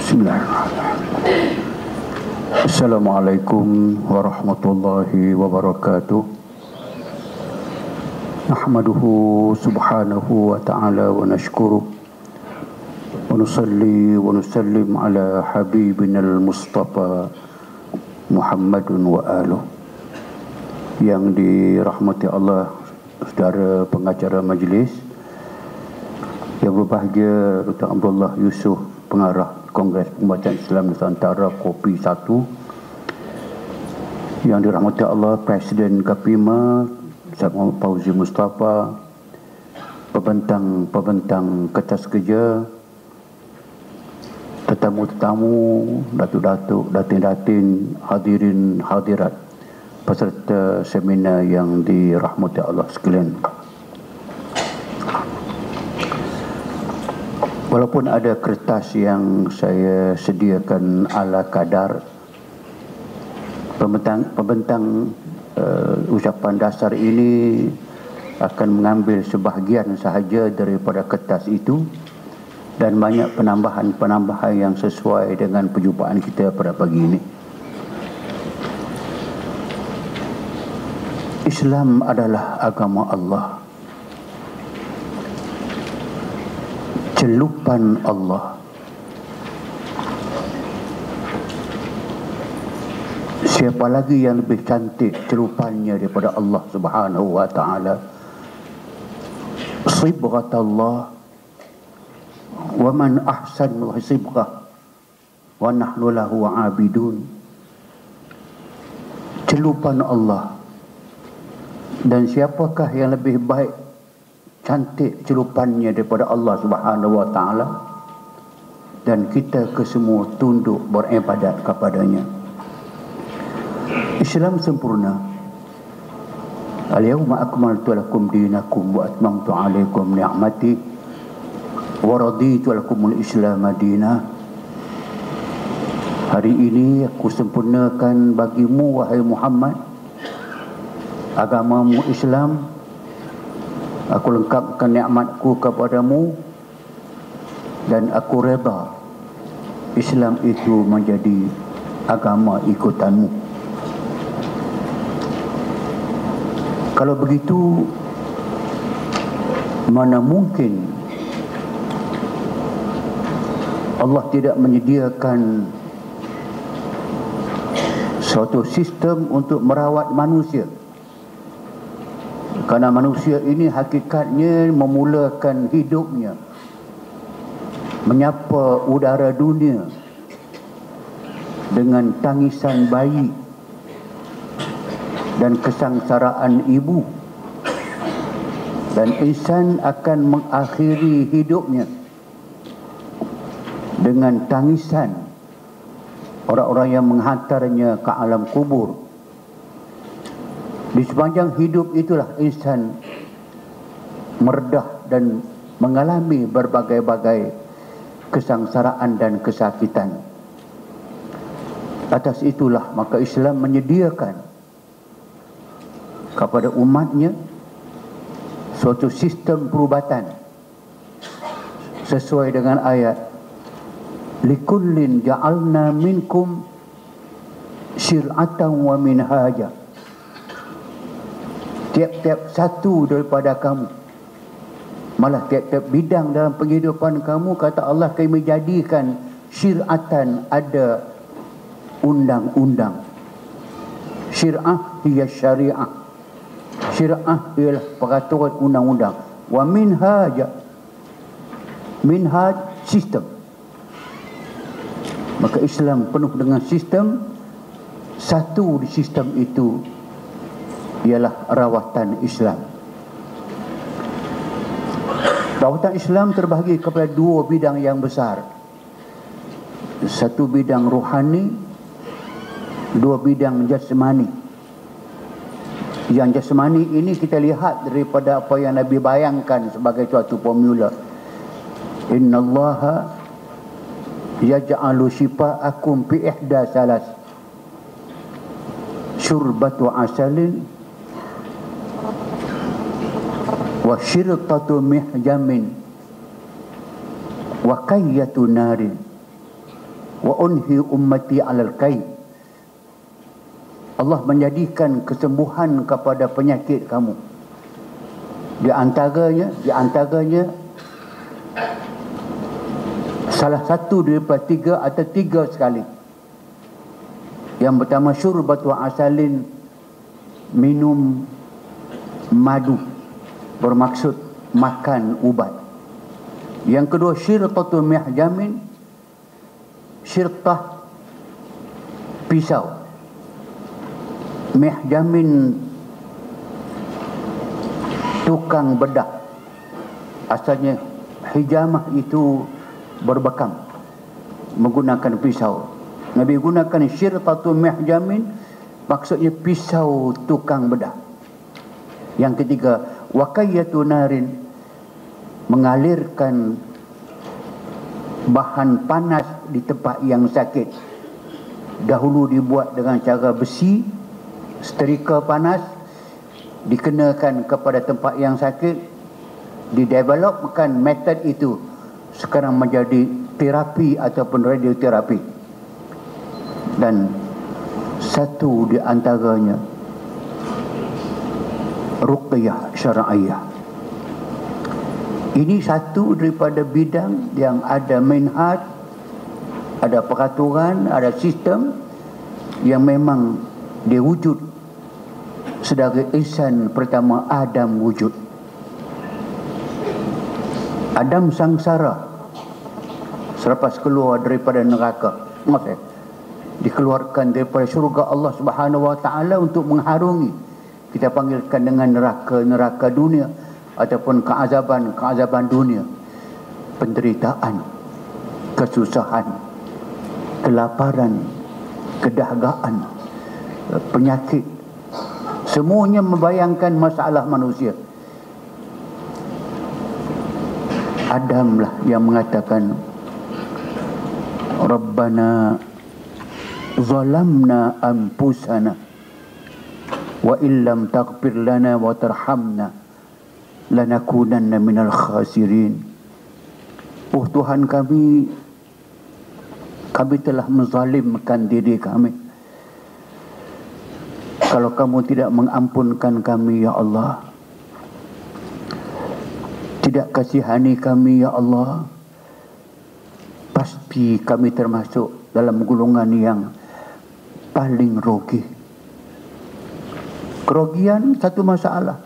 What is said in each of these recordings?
Bismillahirrahmanirrahim. Assalamualaikum warahmatullahi wabarakatuh. Nahmaduhu subhanahu wa ta'ala wa nashkuruh wa nusalli wa nusallim ala habibina al-Mustafa Muhammadun wa aluh. Yang dirahmati Allah, saudara pengacara majlis, yang berbahagia Dr. Abdullah Yusuf, pengarah Kongres Pembacaan Islam Nusantara Kopi 1, yang dirahmati Allah Presiden KPIMA Ustaz Muhammad Fauzi Mustafa, pembentang kertas kerja, tetamu-tetamu, datuk-datuk, datin-datin, hadirin hadirat, peserta seminar yang dirahmati Allah sekalian. Walaupun ada kertas yang saya sediakan ala kadar, pembentang ucapan dasar ini akan mengambil sebahagian sahaja daripada kertas itu, dan banyak penambahan-penambahan yang sesuai dengan perjumpaan kita pada pagi ini. Islam adalah agama Allah, celupan Allah. Siapa lagi yang lebih cantik celupannya daripada Allah Subhanahu wa ta'ala? Sibghatullah, wa man ahsanu sibghah wa nahnu lahu abidun. Celupan Allah. Dan siapakah yang lebih baik cantik celupannya daripada Allah Subhanahu wa ta'ala? Dan kita kesemua tunduk beribadat kepadanya. Islam sempurna. Al-yawma akmaltu lakum dinakum wa atmamtu alaikum ni'mati wa raditu lakumul Islam madina. Hari ini aku sempurnakan bagimu, wahai Muhammad, agamamu Islam. Aku lengkapkan nikmatku kepadamu, dan aku reda Islam itu menjadi agama ikutanmu. Kalau begitu, mana mungkin Allah tidak menyediakan suatu sistem untuk merawat manusia? Kerana manusia ini hakikatnya memulakan hidupnya menyapa udara dunia dengan tangisan bayi dan kesengsaraan ibu, dan insan akan mengakhiri hidupnya dengan tangisan orang-orang yang menghantarnya ke alam kubur. Di sepanjang hidup itulah insan meredah dan mengalami berbagai-bagai kesengsaraan dan kesakitan. Atas itulah maka Islam menyediakan kepada umatnya suatu sistem perubatan sesuai dengan ayat likullin ja'alna minkum syir'atan wa minhaja. Tiap-tiap satu daripada kamu, malah tiap-tiap bidang dalam penghidupan kamu, kata Allah, kami jadikan syir'atan, ada undang-undang. Syir'ah hiya syariah. Syir'ah ialah peraturan undang-undang. Wa minhaja, minhaj sistem. Maka Islam penuh dengan sistem. Satu di sistem itu ialah rawatan Islam. Rawatan Islam terbahagi kepada dua bidang yang besar. Satu bidang rohani, dua bidang jasmani. Yang jasmani ini kita lihat daripada apa yang Nabi bayangkan sebagai suatu formula. Innallaha yaj'alu shifa'akum fi ihda salas, syurbatu asalin wa syirtatu mihjamin wa kayyatu narin. wa unhi ummati 'alal kai. Allah menjadikan kesembuhan kepada penyakit kamu. Di antaranya salah satu daripada tiga atau tiga sekali. Yang pertama, syurbatu asalin, minum madu, bermaksud makan ubat. Yang kedua, syirtatu mihjamin, syirtah pisau. Mihjamin tukang bedah. Asalnya hijamah itu berbekam, menggunakan pisau. Nabi gunakan syirtatu mihjamin, maksudnya pisau tukang bedah. Yang ketiga, waqayyatu narin, mengalirkan bahan panas di tempat yang sakit. Dahulu dibuat dengan cara besi, setrika panas, dikenakan kepada tempat yang sakit, didevelopkan metod itu sekarang menjadi terapi ataupun radioterapi. Dan satu di antaranya ruqyah syar'iyah. Ini satu daripada bidang yang ada minhaj, ada peraturan, ada sistem yang memang dia wujud sedari insan pertama Adam wujud. Adam sangsara selepas keluar daripada neraka, dikeluarkan daripada syurga Allah Subhanahu wa taala untuk mengharungi, kita panggilkan dengan neraka dunia ataupun keazaban dunia, penderitaan, kesusahan, kelaparan, kedahgaan, penyakit, semuanya membayangkan masalah manusia. Adamlah yang mengatakan, Rabbana zalamna anfusana wa illam taghfir lana wa tarhamna lanakunanna minal khasirin. Oh Tuhan kami telah menzalimkan diri kami. Kalau kamu tidak mengampunkan kami ya Allah, tidak kasihani kami ya Allah, pasti kami termasuk dalam golongan yang paling rugi. Kerugian satu masalah,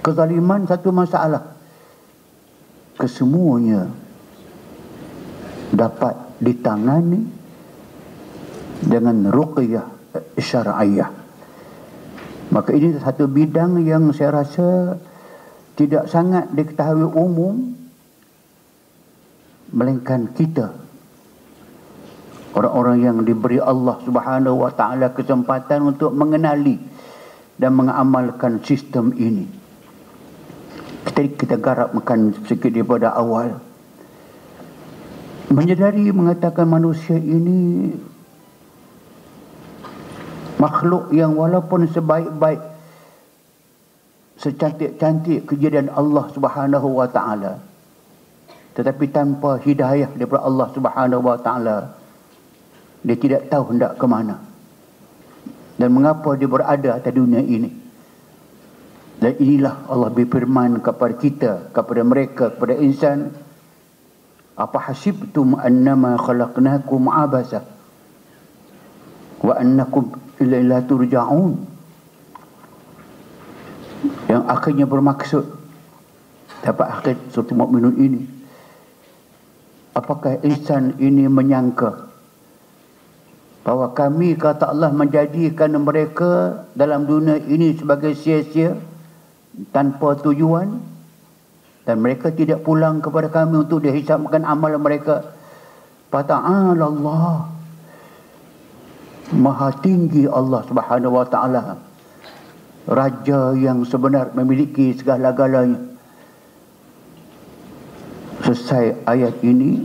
kezaliman satu masalah. Kesemuanya dapat ditangani dengan ruqyah syar'iyah. Maka ini satu bidang yang saya rasa tidak sangat diketahui umum, melainkan kita, orang-orang yang diberi Allah Subhanahu wa taala kesempatan untuk mengenali dan mengamalkan sistem ini. Kita garapkan sedikit daripada awal, menyedari mengatakan manusia ini makhluk yang walaupun sebaik-baik, secantik-cantik kejadian Allah Subhanahu wa taala, tetapi tanpa hidayah daripada Allah Subhanahu wa taala, dia tidak tahu hendak ke mana dan mengapa dia berada atas dunia ini. Dan inilah Allah berfirman kepada kita, kepada mereka, kepada insan, apa hasibtum annama khalaqnakum abasa wa annakum ilaihi turja'un. Yang akhirnya bermaksud dapat akhir suatu mukminun ini, apakah insan ini menyangka bahawa kami, kata Allah, menjadikan mereka dalam dunia ini sebagai sia-sia tanpa tujuan, dan mereka tidak pulang kepada kami untuk dihisabkan amal mereka. Fata'ala Allah, maha tinggi Allah Subhanahu wa taala, Raja yang sebenar, memiliki segala-galanya. Selesai ayat ini,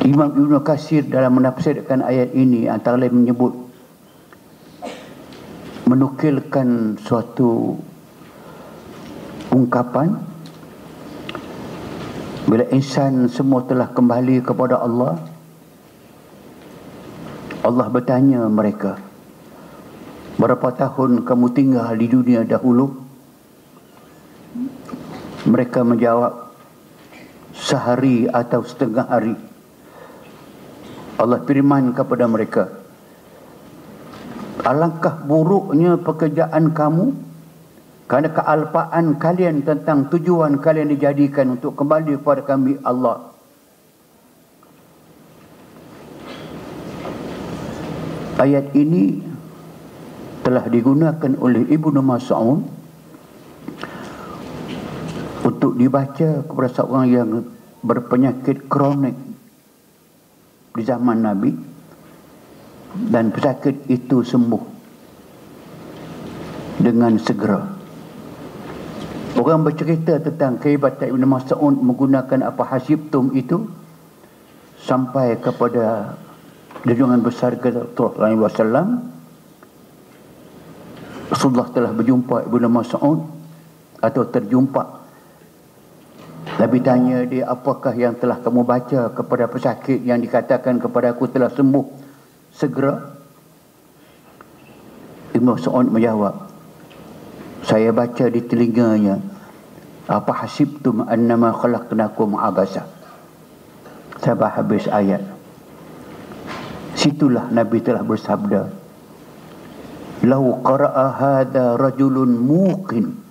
Imam Ibn Katsir dalam menafsirkan ayat ini antara lain menukilkan suatu ungkapan Bila insan semua telah kembali kepada Allah, Allah bertanya mereka, berapa tahun kamu tinggal di dunia dahulu? Mereka menjawab, sehari atau setengah hari. Allah firman kepada mereka, alangkah buruknya pekerjaan kamu, kerana kealpaan kalian tentang tujuan kalian dijadikan untuk kembali kepada kami Allah. Ayat ini telah digunakan oleh Ibnu Mas'ud untuk dibaca kepada seorang yang berpenyakit kronik di zaman Nabi, dan penyakit itu sembuh dengan segera. Orang bercerita tentang kehebatan Ibn Mas'ud menggunakan apa hasibtum itu sampai kepada junjungan besar Rasulullah SAW. Rasulullah telah berjumpa Ibn Mas'ud atau terjumpa. Nabi tanya dia, apakah yang telah kamu baca kepada pesakit yang dikatakan kepada aku telah sembuh segera? Ibn Mas'ud menjawab, saya baca di telinganya, apa hasibtum annama khalaqnakum abasa. Sampai habis ayat. Situlah Nabi telah bersabda, lau qara'a hadha rajulun muqin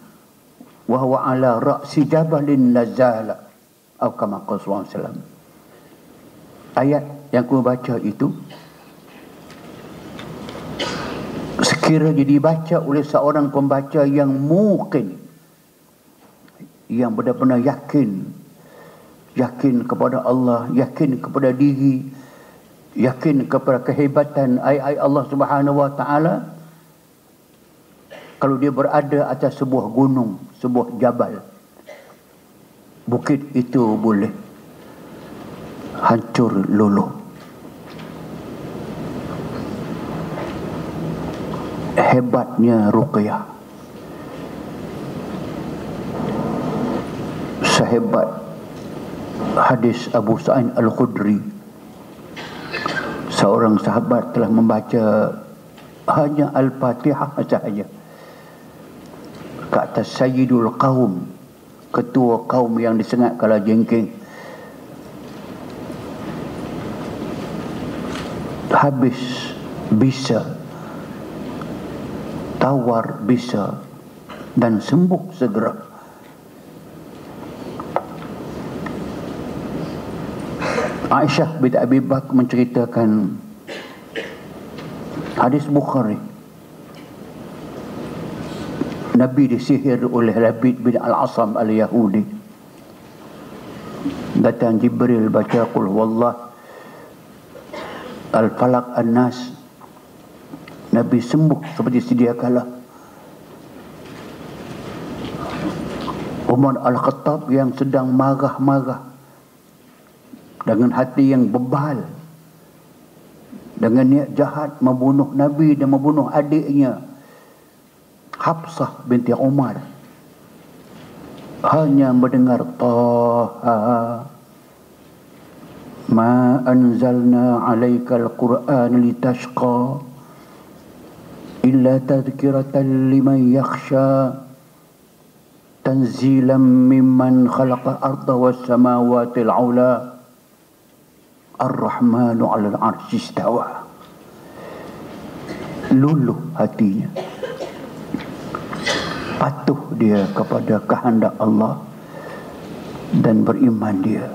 wa huwa ala ra'si jabalin nazala, atau kama qala sallallahu alaihi wasallam. Ayat yang aku baca itu sekiranya dibaca oleh seorang pembaca yang muqin, yang benar-benar yakin kepada Allah, yakin kepada diri, yakin kepada kehebatan ayat-ayat Allah Subhanahu wa taala, kalau dia berada atas sebuah gunung, sebuah jabal, bukit itu boleh hancur luluh. Hebatnya ruqyah, sehebat hadis Abu Sa'id Al-Khudri, seorang sahabat telah membaca hanya Al-Fatihah sahaja ke atas Sayyidul Qaum, ketua kaum yang disengat kala jengking. Habis bisa, tawar bisa, dan sembuh segera. Aisyah binti Abi Bakr menceritakan hadis Bukhari, Nabi disihir oleh Labid bin Al-Asam Al-Yahudi. Datang Jibril baca qul huwallah, Al-Falaq, An-Nas. Nabi sembuh seperti sedia kala. Umar Al-Khattab yang sedang marah-marah dengan hati yang bebal, dengan niat jahat membunuh Nabi dan membunuh adiknya Hafsah binti Umar, hanya mendengar Taha ma anzalna alaikal Qur'an litashqa illa tadhkiratan liman yakhsha tanzilan mimman khalaqa arda was samawati al-'ula Ar-Rahmanu 'alal 'arsy istawa. Luluh hatinya, patuh dia kepada kehendak Allah dan beriman dia.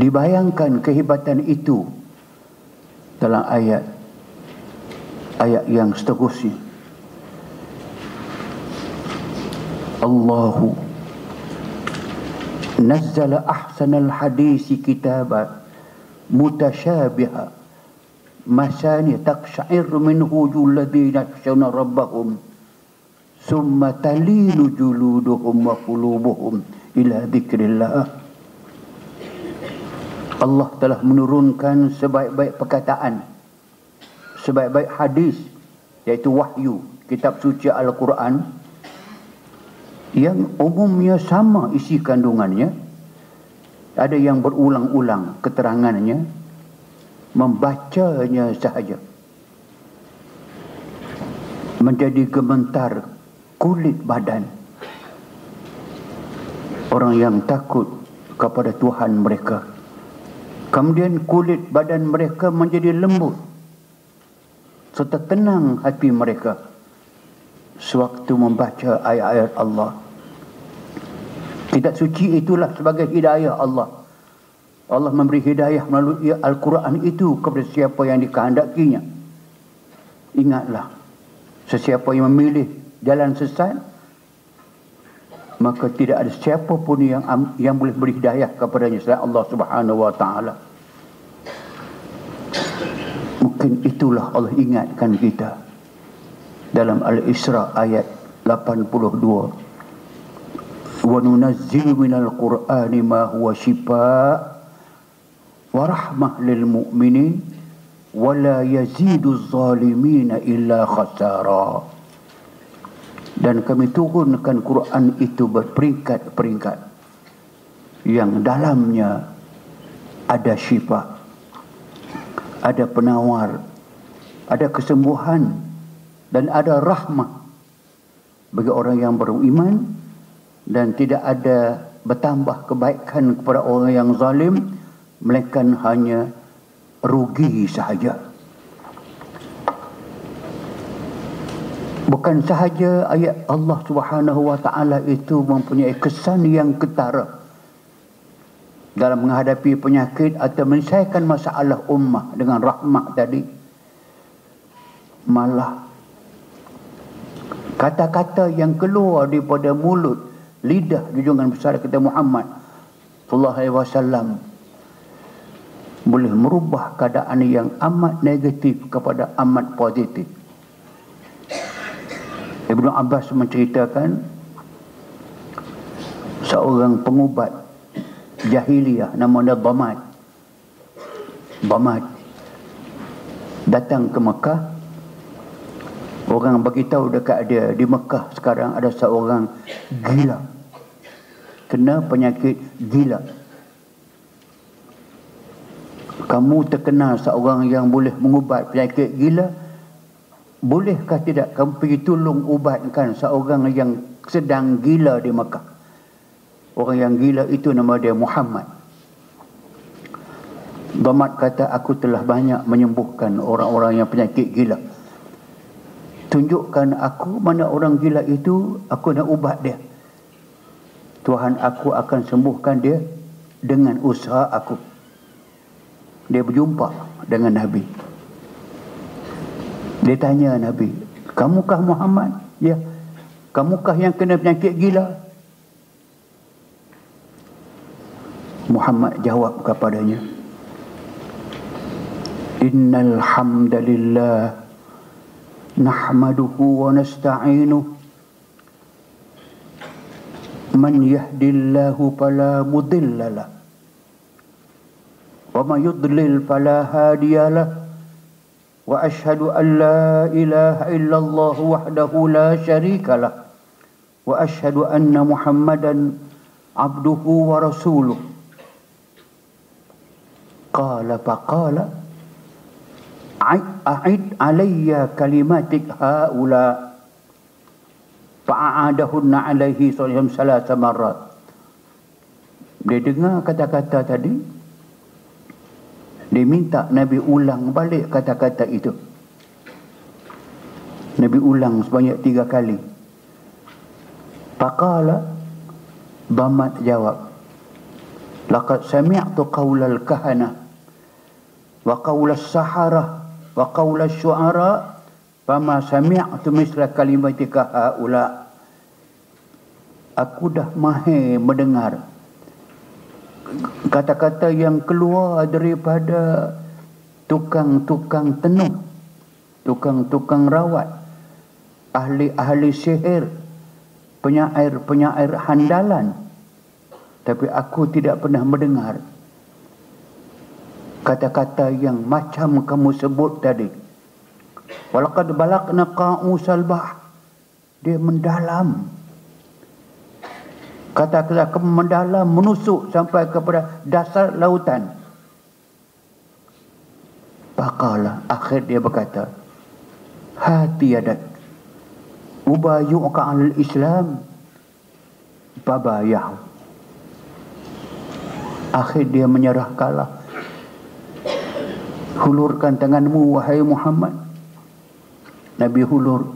Dibayangkan kehebatan itu dalam ayat yang seterusnya. Allahu nazzala ahsanal hadisi kitaba mutasyabiha masani taqsha'irru minhu alladhina yakhshawna rabbahum summa talinu juluduhum wa qulubuhum ila dzikrillah. Allah telah menurunkan sebaik-baik perkataan, sebaik-baik hadis, iaitu wahyu, kitab suci Al-Quran, yang umumnya sama isi kandungannya, ada yang berulang-ulang keterangannya, membacanya sahaja menjadi gemetar kulit badan orang yang takut kepada Tuhan mereka. Kemudian kulit badan mereka menjadi lembut serta tenang hati mereka sewaktu membaca ayat-ayat Allah. Kitab suci itulah sebagai hidayah Allah. Allah memberi hidayah melalui Al-Quran itu kepada siapa yang dikehendakinya. Ingatlah, sesiapa yang memilih jalan sesat, maka tidak ada siapa pun yang boleh beri hidayah kepadanya selain Allah Subhanahu wa taala. Mungkin itulah Allah ingatkan kita dalam Al-Isra ayat 82. Wa nunazzilu minal Qur'ani ma huwa shifaa wa rahmah lil mu'minin wa la yazidu zalimina illa khasara. Dan kami turunkan Quran itu berperingkat-peringkat yang dalamnya ada syifa, ada penawar, ada kesembuhan, dan ada rahmah bagi orang yang beriman, dan tidak ada bertambah kebaikan kepada orang yang zalim, melainkan hanya rugi sahaja. Bukan sahaja ayat Allah Subhanahu wa taala itu mempunyai kesan yang ketara dalam menghadapi penyakit atau menyelesaikan masalah ummah dengan rahmah tadi, malah kata-kata yang keluar daripada mulut, lidah junjungan besar kita Muhammad sallallahu alaihi wasallam boleh merubah keadaan yang amat negatif kepada amat positif. Ibnu Abbas menceritakan seorang pengubat jahiliyah namanya Damad datang ke Mekah. Orang beritahu dekat dia, di Mekah sekarang ada seorang gila, kena penyakit gila. Kamu terkenal seorang yang boleh mengubat penyakit gila, bolehkah tidak kamu pergi tolong ubatkan seorang yang sedang gila di Mekah? Orang yang gila itu nama dia Muhammad. Damad kata, aku telah banyak menyembuhkan orang-orang yang penyakit gila. Tunjukkan aku mana orang gila itu, aku nak ubat dia. Tuhan aku akan sembuhkan dia dengan usaha aku. Dia berjumpa dengan Nabi. Dia tanya Nabi, kamukah Muhammad? Ya. Kamukah yang kena penyakit gila? Muhammad jawab kepadanya, Innal hamdalillah nahmaduhu wa nasta'inuh man yahdillahu fala mudhillalah wa man yudlil fala hadiyalah wa ashhadu an la ilaha illallah wahdahu la syarikalah wa ashhadu anna Muhammadan abduhu wa rasuluh. Qala faqala a'id alayya kalimatik haula fa'adahunna alaihi salasa marrat. Dia dengar kata-kata tadi, dia minta Nabi ulang balik kata-kata itu. Nabi ulang sebanyak 3 kali. Faqala, Damad jawab, laqad sami'tu qawlal kahana wa qawlas saharah wa qawla syu'ara fama sami'tu misla kalimatika haula. Aku dah mahir mendengar kata-kata yang keluar daripada tukang-tukang tenung, tukang-tukang rawat, ahli-ahli sihir, penyair-penyair handalan, tapi aku tidak pernah mendengar kata-kata yang macam kamu sebut tadi. Walaqad balagna qa'usal bah. Dia mendalam Kata-kata mendalam, menusuk sampai kepada dasar lautan. Bakalah akhir dia berkata, hati adat ubayu'ka al-Islam babayah. Akhir dia menyerah kalah. Hulurkan tanganmu wahai Muhammad. Nabi hulur,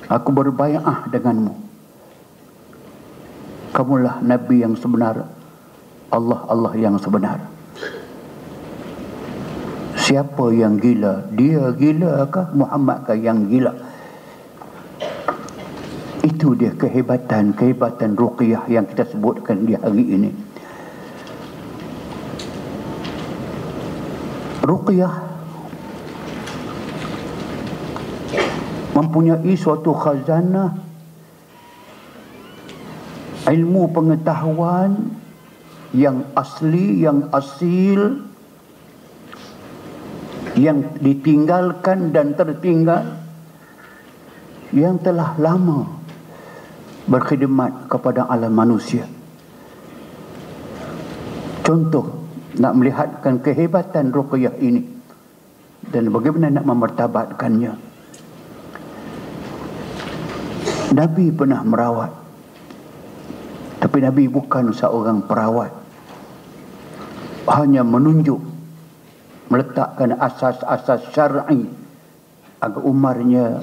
aku berbai'ah denganmu. Kamulah Nabi yang sebenar, Allah yang sebenar. Siapa yang gila? Dia gila kah? Muhammad kah yang gila? Itu dia kehebatan ruqyah yang kita sebutkan di hari ini. Ruqyah mempunyai suatu khazanah ilmu pengetahuan yang asli, yang asil, yang ditinggalkan dan tertinggal, yang telah lama berkhidmat kepada alam manusia. Contoh, nak melihatkan kehebatan ruqyah ini dan bagaimana nak memartabatkannya. Nabi pernah merawat, tapi Nabi bukan seorang perawat. Hanya menunjuk, meletakkan asas-asas syar'i agar umatnya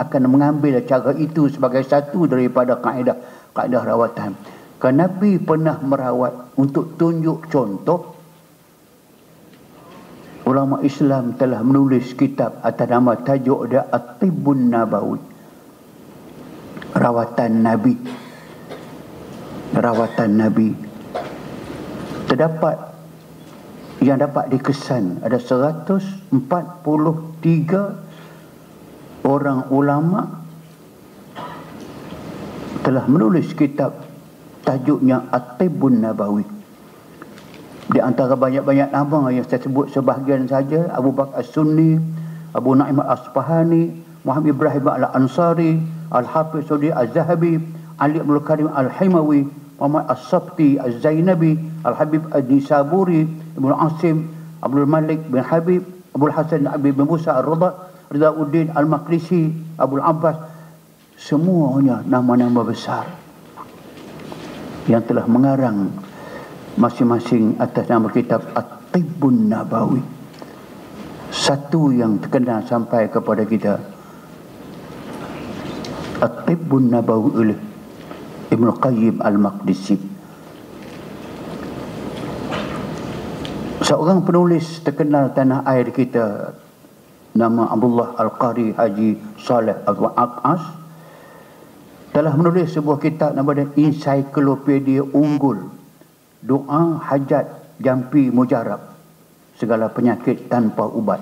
akan mengambil cara itu sebagai satu daripada kaedah rawatan. Kerana Nabi pernah merawat untuk tunjuk contoh. Ulama Islam telah menulis kitab atas nama tajuk dia At-Tibbun Nabawi, rawatan Nabi. Terdapat yang dapat dikesan ada 143 orang ulama telah menulis kitab tajuknya At-Tibbun Nabawi. Di antara banyak-banyak nama yang saya sebut sebahagian saja: Abu Bakar As-Sunni, Abu Naim Al-Asfahani, Muhammad Ibrahim Al-Ansari, Al-Hafiz Sudi Az-Zahabi, Ali Abdul Karim Al-Himawi, Muhammad As-Sabti Az-Zainabi, Al-Habib Ad-Nisaburi, Ibn Asim, Abdul Malik bin Habib, Abdul Hasan Abi bin Musa Ar-Rida, Ridauddin Al-Maqdisi, Abdul Abbas. Semuanya nama-nama besar yang telah mengarang masing-masing atas nama kitab At-Tibbun Nabawi. Satu yang terkenal sampai kepada kita, At-Tibbun Nabawi oleh Ibn Qayyim Al-Maqdisi. Seorang penulis terkenal tanah air kita, nama Abdullah Al-Qari Haji Saleh Al-Aqas, telah menulis sebuah kitab nama dia Ensiklopedia Unggul, Doa Hajat Jampi Mujarab, Segala Penyakit Tanpa Ubat.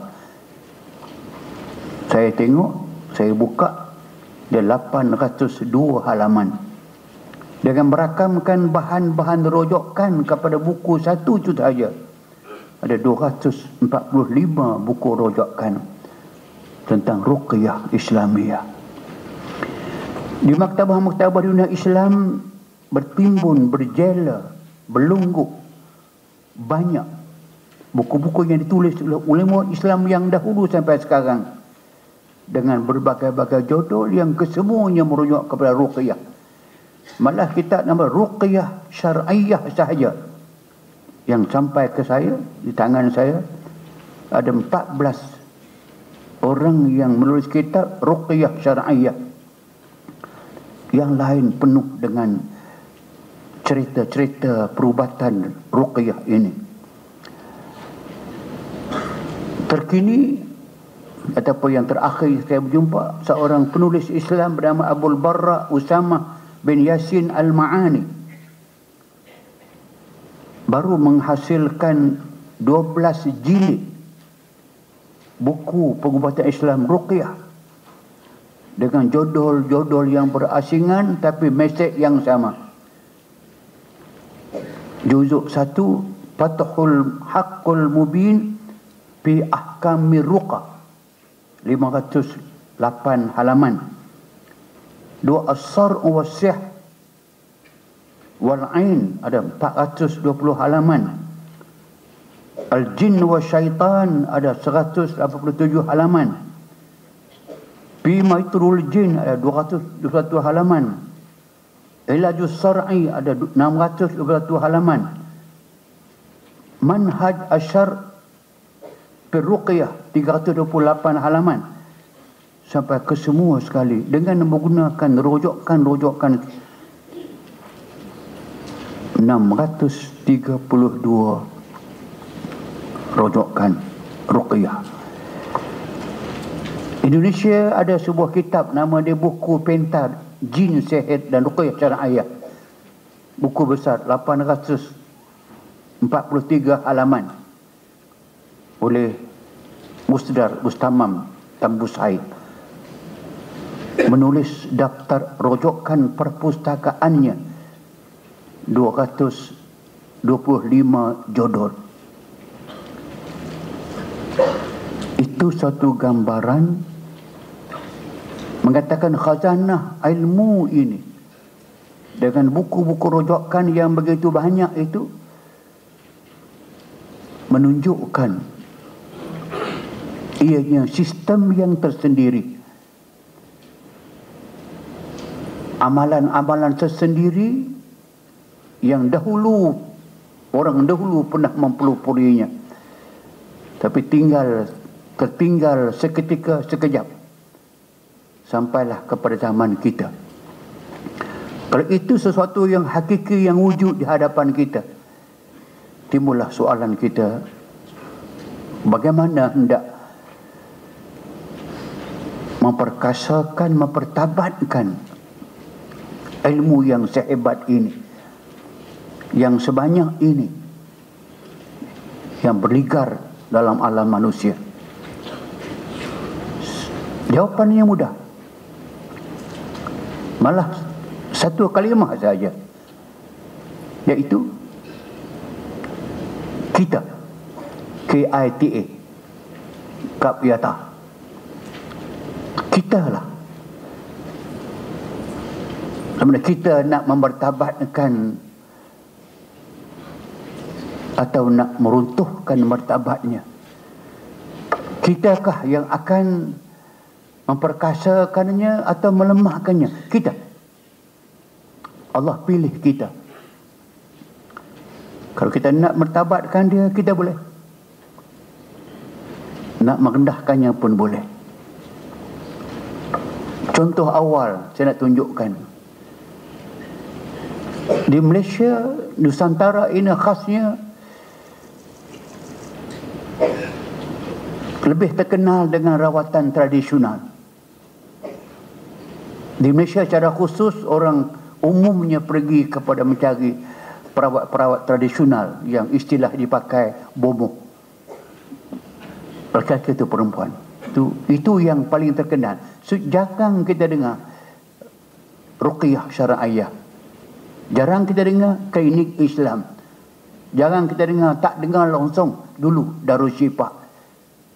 Saya tengok, saya buka, dia 802 halaman dengan merakamkan bahan-bahan rujukan kepada buku satu itu saja. Ada 245 buku rujukan tentang ruqyah Islamiyah. Di maktabah-maktabah dunia Islam bertimbun, berjela, berlungguk banyak buku-buku yang ditulis oleh ulama Islam yang dahulu sampai sekarang dengan berbagai-bagai judul yang kesemuanya merujuk kepada ruqyah. Malah kitab nama Ruqyah Syar'iyah sahaja yang sampai ke saya, di tangan saya ada 14 orang yang menulis kitab Ruqyah Syar'iyah. Yang lain penuh dengan cerita-cerita perubatan ruqyah ini. Terkini ataupun yang terakhir saya berjumpa seorang penulis Islam bernama Abul Barra Usamah bin Yasin Al-Ma'ani, baru menghasilkan 12 jilid buku pengubatan Islam ruqyah dengan judul-judul yang berasingan tapi mesej yang sama. Juzuk 1, Fathul Haqqul Mubin fi Ahkamir Ruqa, 508 halaman. 2 As-Sar' wa Sih wal Ain ada 420 halaman. Al-Jin wa Syaitan ada 187 halaman. Fi Maitrul Jin ada 221 halaman. Ilajus Sar'i ada 621 halaman. Manhaj Asyar fi Ruqyah 328 halaman. Sampai ke semua sekali dengan menggunakan rujukan 632 rujukan Ruqyah. Indonesia ada sebuah kitab nama dia buku Penta Jin, Sihir dan Ruqyah Syar'iyah. Buku besar 843 halaman oleh Musdar Mustamam Tambu Said. Menulis daftar rujukan perpustakaannya 225 judul. Itu satu gambaran mengatakan khazanah ilmu ini dengan buku-buku rujukan yang begitu banyak itu menunjukkan ianya sistem yang tersendiri, amalan-amalan tersendiri yang orang dahulu pernah mempeloporinya, tapi tertinggal seketika sekejap sampailah kepada zaman kita. Kalau itu sesuatu yang hakiki yang wujud di hadapan kita, timbullah soalan kita, bagaimana hendak memperkasakan, mempertabatkan ilmu yang sehebat ini, yang sebanyak ini, yang berligar dalam alam manusia. Jawapannya mudah, malah satu kalimah saja, iaitu kita, KITA, Kapiata. Kita lah. Sebenarnya kita nak memertabatkan atau nak meruntuhkan martabatnya. Kitakah yang akan memperkasakannya atau melemahkannya? Kita. Allah pilih kita. Kalau kita nak mertabatkan dia, kita boleh. Nak merendahkannya pun boleh. Contoh awal saya nak tunjukkan. Di Malaysia, Nusantara ini khasnya lebih terkenal dengan rawatan tradisional. Di Malaysia secara khusus orang umumnya pergi kepada mencari perawat-perawat tradisional yang istilah dipakai bomoh. Lelaki itu perempuan. Itu yang paling terkenal. Jarang kita dengar Ruqyah Syar'iyah. Jarang kita dengar klinik Islam. Jarang kita dengar, tak dengar langsung dulu Darus Syifa,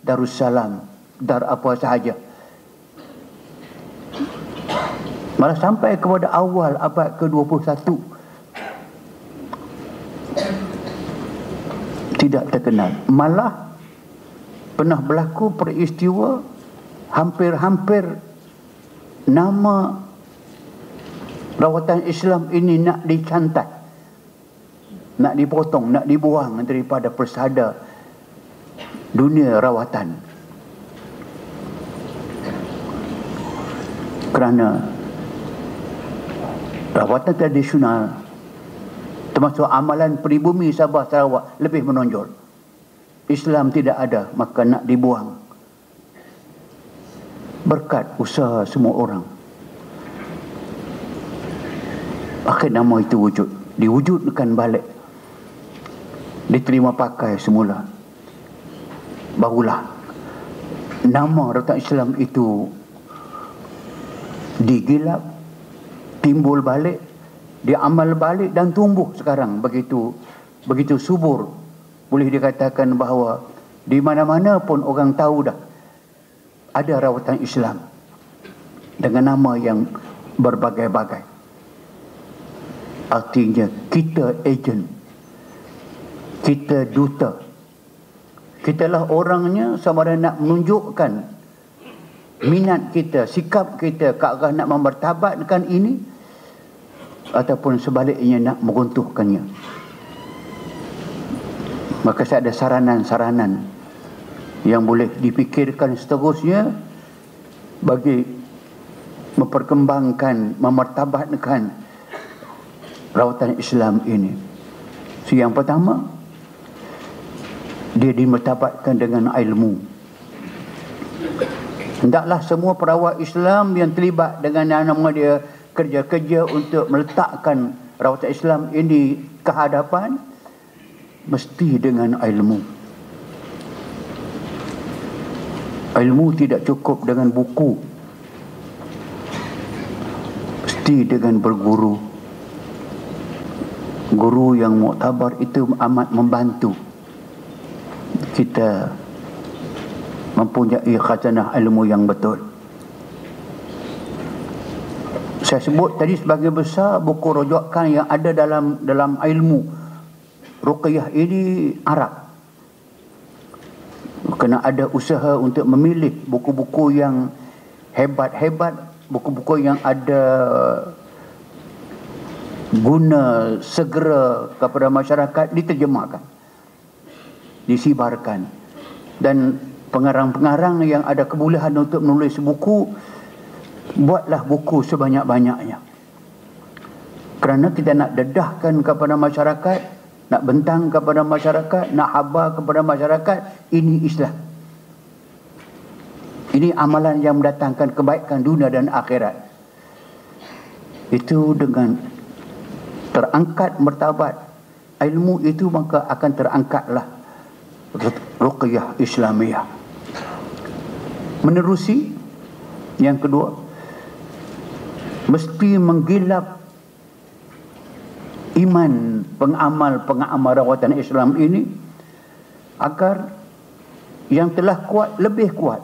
Darussalam, Dar apa sahaja. Malah sampai kepada awal abad ke-21 tidak terkenal. Malah pernah berlaku peristiwa hampir-hampir nama rawatan Islam ini nak dicantat, nak dipotong, nak dibuang daripada persada dunia rawatan. Kerana rawatan tradisional termasuk amalan peribumi Sabah Sarawak lebih menonjol. Islam tidak ada, maka nak dibuang. Berkat usaha semua orang, akhir nama itu wujud, diwujudkan balik, diterima pakai semula. Barulah nama rawatan Islam itu digilap, timbul balik, diamal balik dan tumbuh sekarang begitu subur. Boleh dikatakan bahawa di mana-mana pun orang tahu dah ada rawatan Islam dengan nama yang berbagai-bagai. Artinya kita ejen, kita duta, kitalah orangnya sama ada nak menunjukkan minat kita, sikap kita ke arah nak memartabatkan ini ataupun sebaliknya nak meruntuhkannya. Maka saya ada saranan-saranan yang boleh dipikirkan seterusnya bagi memperkembangkan, memartabatkan rawatan Islam ini. So, yang pertama, dia dimartabatkan dengan ilmu. Hendaklah semua perawat Islam yang terlibat dengan yang nama dia kerja-kerja untuk meletakkan rawatan Islam ini ke hadapan, mesti dengan ilmu. Ilmu tidak cukup dengan buku, mesti dengan berguru. Guru yang muktabar itu amat membantu kita mempunyai khazanah ilmu yang betul. Saya sebut tadi sebagai besar buku rujukan yang ada dalam ilmu ruqyah ini Arab. Kena ada usaha untuk memilih buku-buku yang hebat-hebat, buku-buku yang ada guna segera kepada masyarakat, diterjemahkan, disibarkan. Dan pengarang-pengarang yang ada kebolehan untuk menulis buku, buatlah buku sebanyak-banyaknya. Kerana kita nak dedahkan kepada masyarakat, nak bentang kepada masyarakat, nak habar kepada masyarakat, ini Islam. Ini amalan yang mendatangkan kebaikan dunia dan akhirat. Itu dengan terangkat martabat ilmu itu, maka akan terangkatlah ruqyah Islamiyah. Menerusi, yang kedua, mesti menggilap iman pengamal rawatan Islam ini agar yang telah kuat lebih kuat,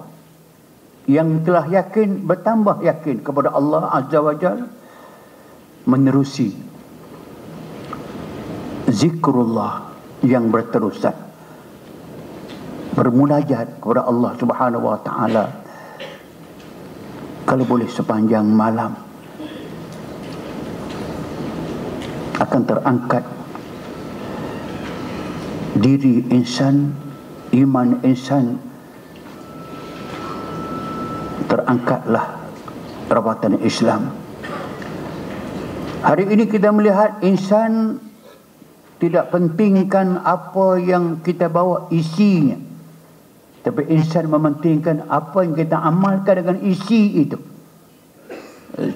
yang telah yakin bertambah yakin kepada Allah Azza wa Jalla, menerusi zikrullah yang berterusan, bermunajat kepada Allah Subhanahu wa taala, kalau boleh sepanjang malam. Akan terangkat diri insan, iman insan, terangkatlah rawatan Islam. Hari ini kita melihat insan tidak pentingkan apa yang kita bawa isinya, tapi insan mementingkan apa yang kita amalkan dengan isi itu.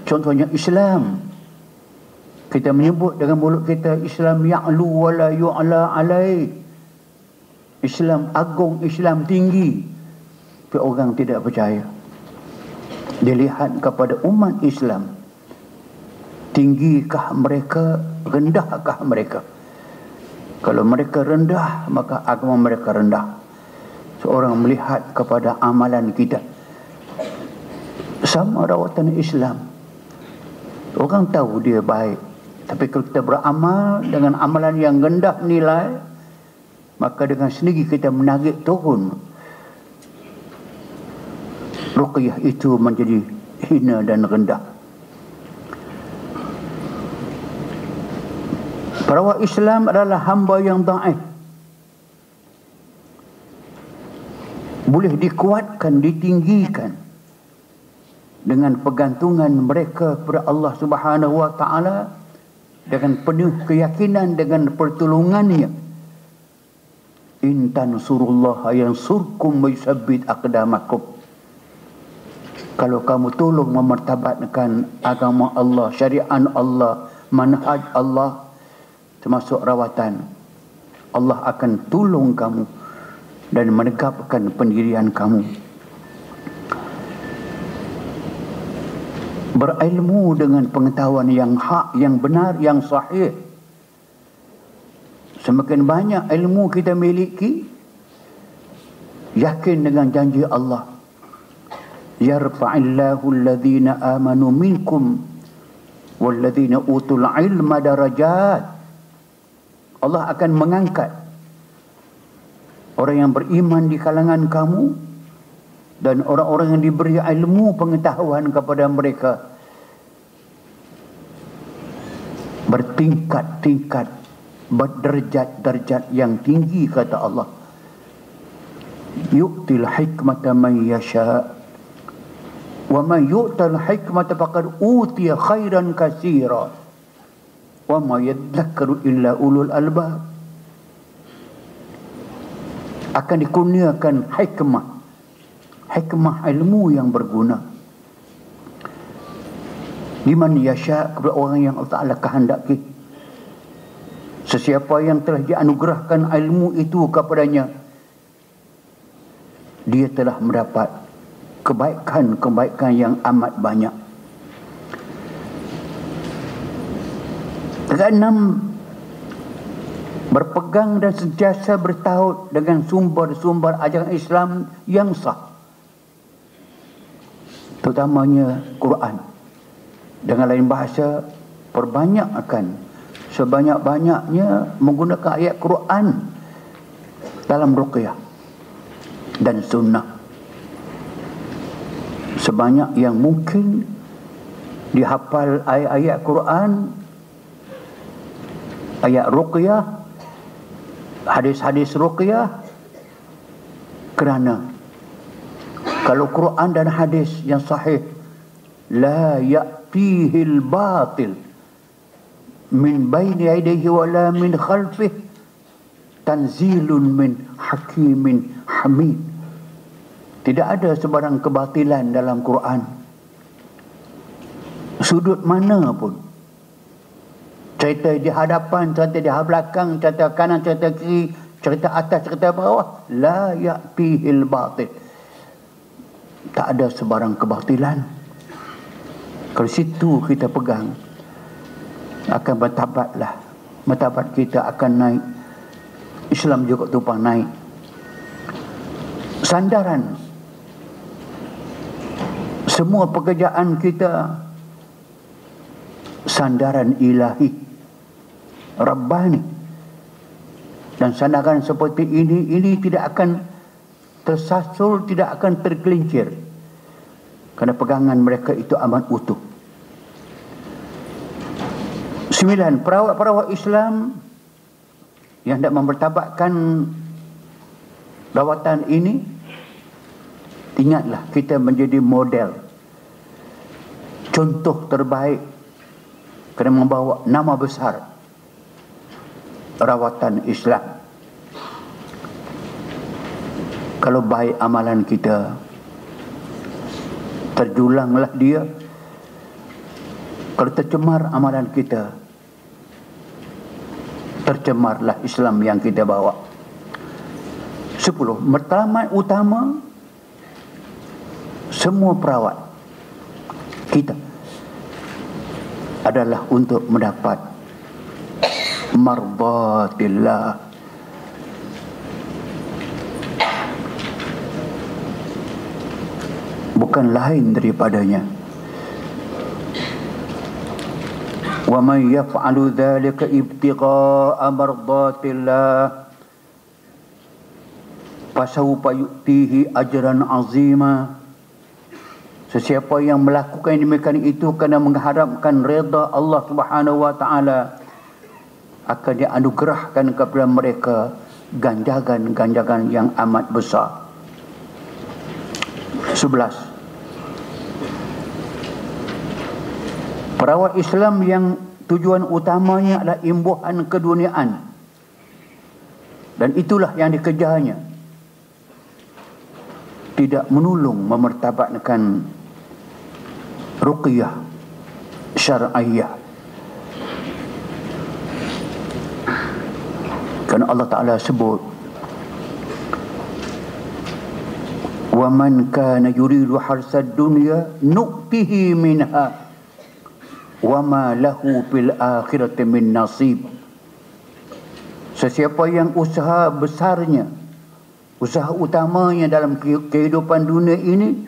Contohnya Islam, kita menyebut dengan mulut kita Islam ya'lu wa la yu'la alaih, Islam agung, Islam tinggi. Tapi orang tidak percaya. Dia lihat kepada umat Islam, tinggikah mereka, rendahkah mereka? Kalau mereka rendah, maka agama mereka rendah. Seorang melihat kepada amalan kita, sama rawatan Islam, orang tahu dia baik, tapi kalau kita beramal dengan amalan yang rendah nilai, maka dengan sendiri kita menarik turun ruqyah itu menjadi hina dan rendah. Perawat Islam adalah hamba yang dhaif, boleh dikuatkan, ditinggikan dengan pergantungan mereka kepada Allah Subhanahu wa taala, dengan penuh keyakinan dengan pertolongannya. In tansurullaha yansurkum wa yusabbit aqdamakum. Kalau kamu tolong memartabatkan agama Allah, syariat Allah, manhaj Allah, termasuk rawatan, Allah akan tolong kamu dan menegakkan pendirian kamu. Berilmu dengan pengetahuan yang hak, yang benar, yang sahih. Semakin banyak ilmu kita miliki, yakin dengan janji Allah, yarfa'illahu alladhina amanu minkum walladzina utul ilma darajat. Allah akan mengangkat orang yang beriman di kalangan kamu dan orang-orang yang diberi ilmu pengetahuan kepada mereka bertingkat-tingkat, berderajat-derajat yang tinggi, kata Allah. Yu'til hikmata man yasha wa man yu'tal hikmata faqad utiya khairan katsira wa ma yadhakkaru illa ulul albab. Akan dikurniakan hikmah ilmu yang berguna liman yasha, kepada orang yang Allah Ta'ala kehendaki. Sesiapa yang telah dianugerahkan ilmu itu kepadanya, dia telah mendapat kebaikan-kebaikan yang amat banyak. Keenam, berpegang dan sentiasa bertaut dengan sumber-sumber ajaran Islam yang sah, terutamanya Quran. Dengan lain bahasa, perbanyakkan sebanyak-banyaknya menggunakan ayat Quran dalam ruqyah dan sunnah. Sebanyak yang mungkin dihafal ayat-ayat Quran, ayat ruqyah, hadis-hadis ruqyah, kerana kalau Quran dan hadis yang sahih, la ya'tihil batil min baini yadayhi wala min khalfih tanzilun min hakimin hamid. Tidak ada sebarang kebatilan dalam Quran, sudut mana pun, cerita di hadapan, cerita di belakang, cerita kanan, cerita kiri, cerita atas, cerita bawah, la ya'tihil batil. Tak ada sebarang kebatilan. Kalau situ kita pegang, akan bertabatlah, martabat kita akan naik, Islam juga tumpang naik. Sandaran semua pekerjaan kita, sandaran ilahi, Rabbani. Dan sandaran seperti ini tidak akan tersasul, tidak akan tergelincir, kerana pegangan mereka itu amat utuh. 9. Perawat-perawat Islam yang hendak mempertabatkan rawatan ini, ingatlah kita menjadi model, contoh terbaik kerana membawa nama besar rawatan Islam. Kalau baik amalan kita, terjulanglah dia. Kalau tercemar amalan kita, tercemarlah Islam yang kita bawa. 10. Matlamat utama semua perawat kita adalah untuk mendapat mardatillah, bukan lain daripadanya. Wa man yaf'alu dzalika ibtigha'a mardatillah fasawfa yu'tihi ajran 'azima. Sesiapa yang melakukan demikian itu kerana mengharapkan redha Allah Subhanahu wa taala, akan dianugerahkan kepada mereka ganjaran-ganjaran yang amat besar. 11. Perawat Islam yang tujuan utamanya adalah imbuhan keduniaan, dan itulah yang dikejarnya, tidak menolong memertabatkan ruqyah syar'iyah. Kerana Allah Ta'ala sebut, wa man kana yuridu harsad dunya nu'tihi minha wa ma lahu fil akhirati min nasib. Sesiapa yang usaha besarnya, usaha utamanya dalam kehidupan dunia ini,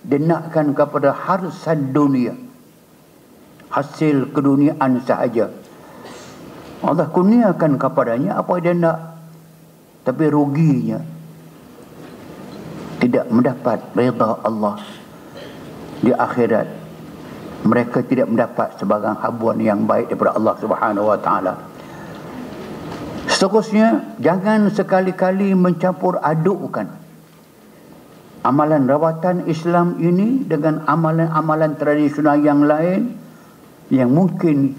dia nakkan kepada harsad dunia. hasil keduniaan sahaja. Allah kurniakan kepadanya apa dia nak, tapi ruginya tidak mendapat redha Allah di akhirat. Mereka tidak mendapat sebagai habuan yang baik daripada Allah Subhanahu wa taala. Seterusnya, jangan sekali-kali mencampur adukkan amalan rawatan Islam ini dengan amalan-amalan tradisional yang lain yang mungkin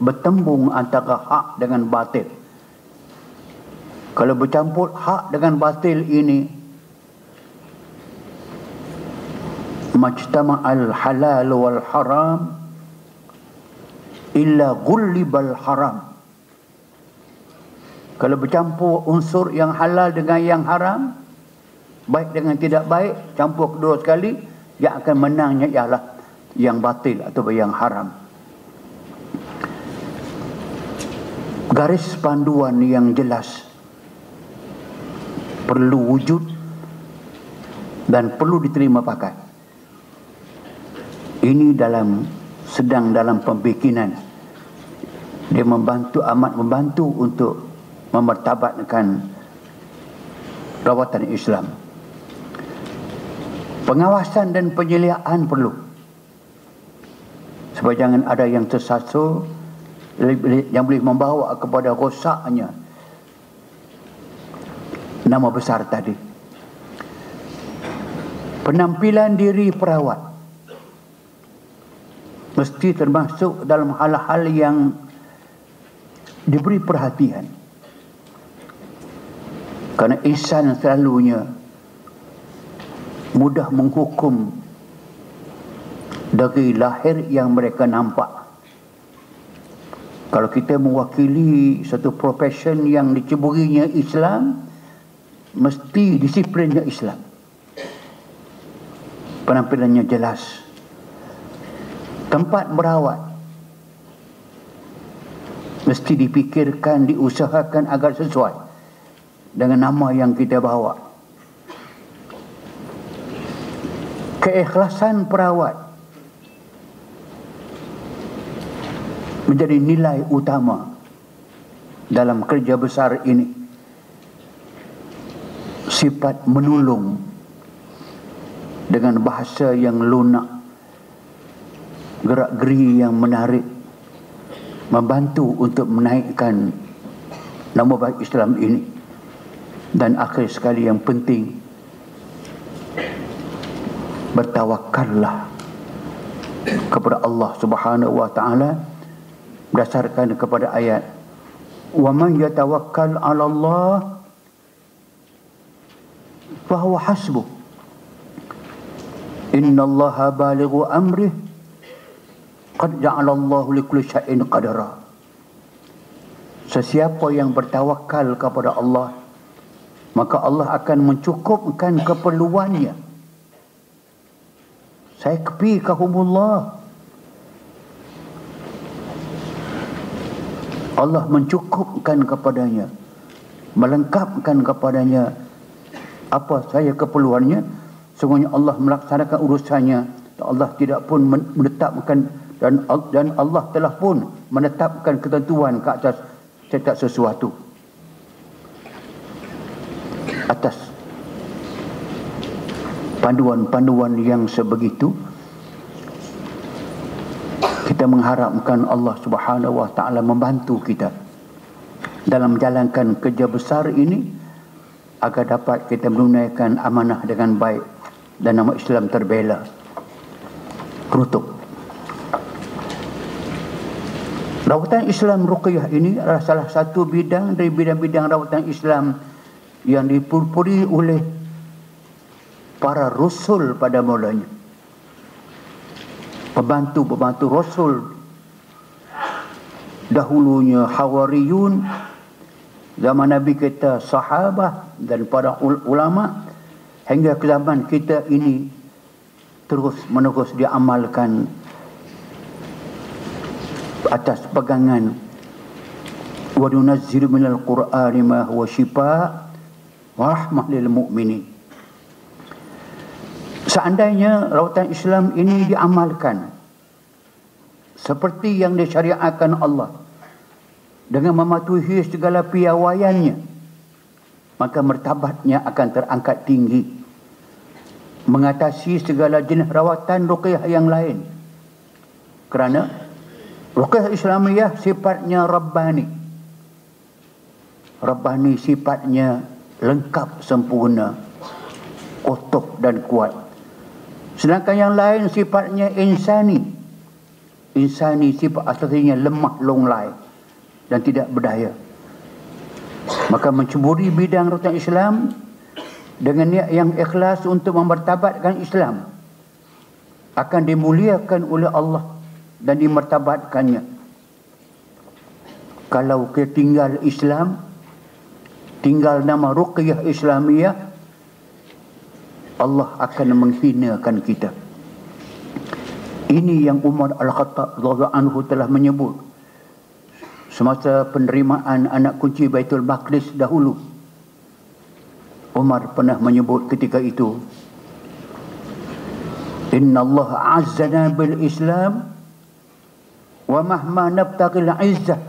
bertembung antara hak dengan batil. Kalau bercampur hak dengan batil ini, majtama'al halal wal haram illa ghullibal haram. Kalau bercampur unsur yang halal dengan yang haram, baik dengan tidak baik, campur kedua sekali, yang akan menangnya ialah yang batil atau yang haram. Garis panduan yang jelas perlu wujud dan perlu diterima pakai. Ini sedang dalam pembikinan. Dia amat membantu untuk memartabatkan rawatan Islam. Pengawasan dan penyeliaan perlu, supaya jangan ada yang tersasul yang boleh membawa kepada rosaknya nama besar tadi. Penampilan diri perawat mesti termasuk dalam hal-hal yang diberi perhatian, kerana insan selalunya mudah menghukum dari lahir yang mereka nampak. Kalau kita mewakili satu profession yang diceburinya Islam, mesti disiplinnya Islam, penampilannya jelas. Tempat merawat mesti dipikirkan, diusahakan agar sesuai dengan nama yang kita bawa. Keikhlasan perawat menjadi nilai utama dalam kerja besar ini. Sifat menolong dengan bahasa yang lunak, gerak-geri yang menarik, membantu untuk menaikkan nama baik Islam ini. Dan akhir sekali yang penting, bertawakallah kepada Allah Subhanahu wa taala berdasarkan kepada ayat, wa man yatawakkal 'ala Allah fa huwa hasbuh innallaha balighu amrih qad ja'alallahu likulli syai'in qadara. Sesiapa yang bertawakal kepada Allah, maka Allah akan mencukupkan keperluannya. Sayakfikahumullah. Allah mencukupkan kepadanya, melengkapkan kepadanya apa sahaja keperluannya. Sungguhnya Allah melaksanakan urusannya. Allah tidak pun menetapkan dan Allah telah pun menetapkan ketentuan ke atas setiap sesuatu. Atas panduan-panduan yang sebegitu, kita mengharapkan Allah Subhanahu wa taala membantu kita dalam menjalankan kerja besar ini, agar dapat kita menunaikan amanah dengan baik dan nama Islam terbela. Penutup, rawatan Islam Ruqyah ini adalah salah satu bidang dari bidang-bidang rawatan Islam yang dipurpuri oleh para rasul pada mulanya. Pembantu-pembantu rasul dahulunya Hawariyun, zaman Nabi kita sahabah dan para ulama, hingga ke zaman kita ini terus menerus diamalkan atas pegangan wa nunazzilu minal qur'ani ma huwa shifaa wa rahmah lil mu'minin. Seandainya rawatan Islam ini diamalkan seperti yang disyariatkan Allah dengan mematuhi segala piawaiannya, maka martabatnya akan terangkat tinggi, mengatasi segala jenis rawatan ruqyah yang lain. Kerana ruqyah Islamiyah sifatnya Rabbani. Rabbani sifatnya lengkap, sempurna, kokoh dan kuat. Sedangkan yang lain sifatnya insani. Insani sifat aslinya lemah, longlai dan tidak berdaya. Maka mencuburi bidang ruqyah Islam dengan niat yang ikhlas untuk memartabatkan Islam akan dimuliakan oleh Allah dan dimartabatkannya. Kalau kita tinggal Islam, tinggal nama ruqyah Islamiyah, Allah akan menghinakan kita. Ini yang Umar Al-Khattab radhiyallahu anhu telah menyebut semasa penerimaan anak kunci Baitul Maqdis dahulu. Umar pernah menyebut ketika itu, Inna Allah azzana bil Islam wa mahma nabtaqil izzah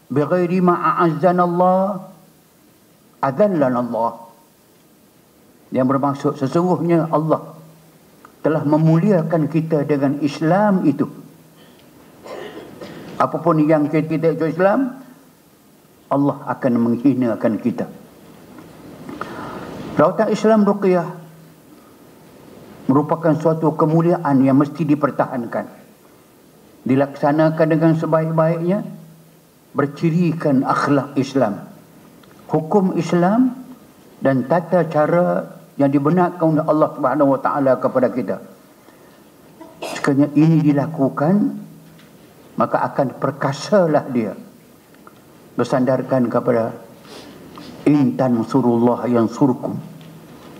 bighairi ma a'azzana Allah adallana Allah. Yang bermaksud sesungguhnya Allah telah memuliakan kita dengan Islam itu. Apapun yang kita ikut Islam, Allah akan menghinakan kita. Rawatan Islam ruqyah merupakan suatu kemuliaan yang mesti dipertahankan, dilaksanakan dengan sebaik-baiknya, bercirikan akhlak Islam, hukum Islam dan tata cara yang dibenarkan oleh Allah Subhanahu Wa Taala kepada kita. Sekiranya ini dilakukan, maka akan perkasalah dia, bersandarkan kepada in tansurullah yansurkum.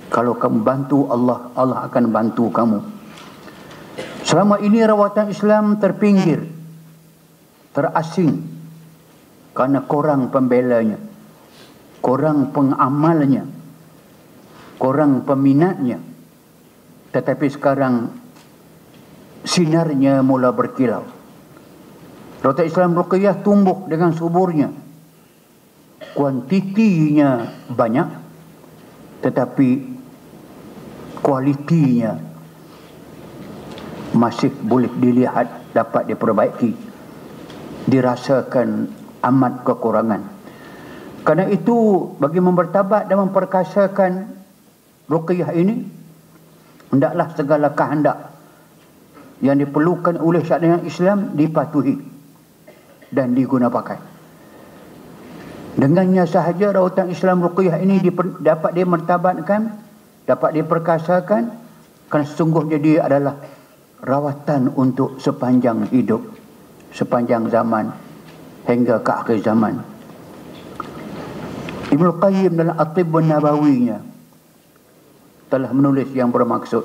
Kalau kamu bantu Allah, Allah akan bantu kamu. Selama ini rawatan Islam terpinggir, terasing, karena korang pembelanya, korang pengamalnya, korang peminatnya. Tetapi sekarang sinarnya mula berkilau. Rawatan Islam ruqyah tumbuh dengan suburnya. Kuantitinya banyak, tetapi kualitinya masih boleh dilihat dapat diperbaiki, dirasakan amat kekurangan. Karena itu, bagi mempertabat dan memperkasakan ruqyah ini, hendaklah segala kehendak yang diperlukan oleh syariat Islam dipatuhi dan diguna pakai. Dengannya sahaja rawatan Islam ruqyah ini dapat dimartabatkan, dapat diperkasakan, kerana sesungguhnya dia adalah rawatan untuk sepanjang hidup, sepanjang zaman hingga ke akhir zaman. Ibnu Qayyim dalam At-Tibb An-Nabawinya telah menulis yang bermaksud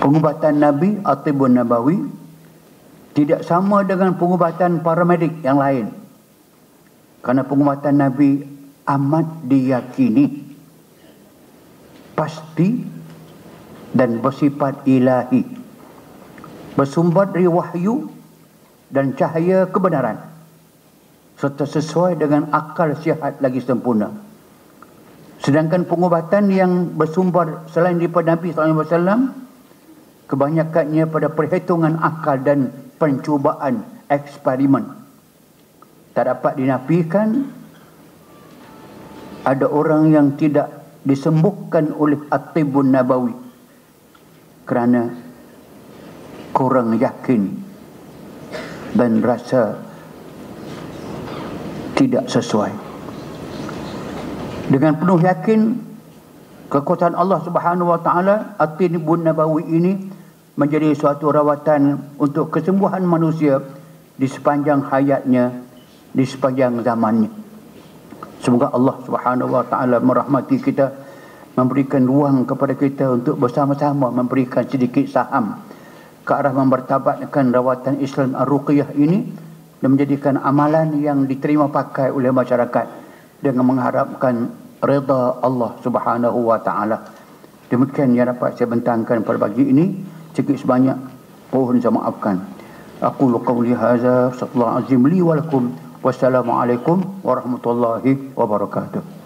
pengubatan Nabi At-Tibb An-Nabawi tidak sama dengan pengubatan para medik yang lain. Kerana pengubatan Nabi amat diyakini, pasti dan bersifat ilahi, bersumber dari wahyu dan cahaya kebenaran, serta sesuai dengan akal sihat lagi sempurna. Sedangkan pengubatan yang bersumber selain daripada Nabi SAW, kebanyakannya pada perhitungan akal dan pencubaan eksperimen. Tak dapat dinafikan ada orang yang tidak disembuhkan oleh At-Tibb An-Nabawi kerana kurang yakin dan rasa tidak sesuai. Dengan penuh yakin kekuasaan Allah Subhanahu Wa Taala, At-Tibb An-Nabawi ini menjadi suatu rawatan untuk kesembuhan manusia di sepanjang hayatnya, di sepanjang zamannya. Semoga Allah Subhanahu Wa Taala merahmati kita, memberikan ruang kepada kita untuk bersama-sama memberikan sedikit saham ke arah mempertabatkan rawatan Islam Ar-Ruqyah ini dan menjadikan amalan yang diterima pakai oleh masyarakat dengan mengharapkan redha Allah Subhanahu Wa Taala. Demikian yang dapat saya bentangkan pada pagi ini. Sedikit sebanyak Mohon saya maafkan. Aqulu qawli hadza, astaghfirullahal azim li wa lakum. Wassalamualaikum warahmatullahi wabarakatuh.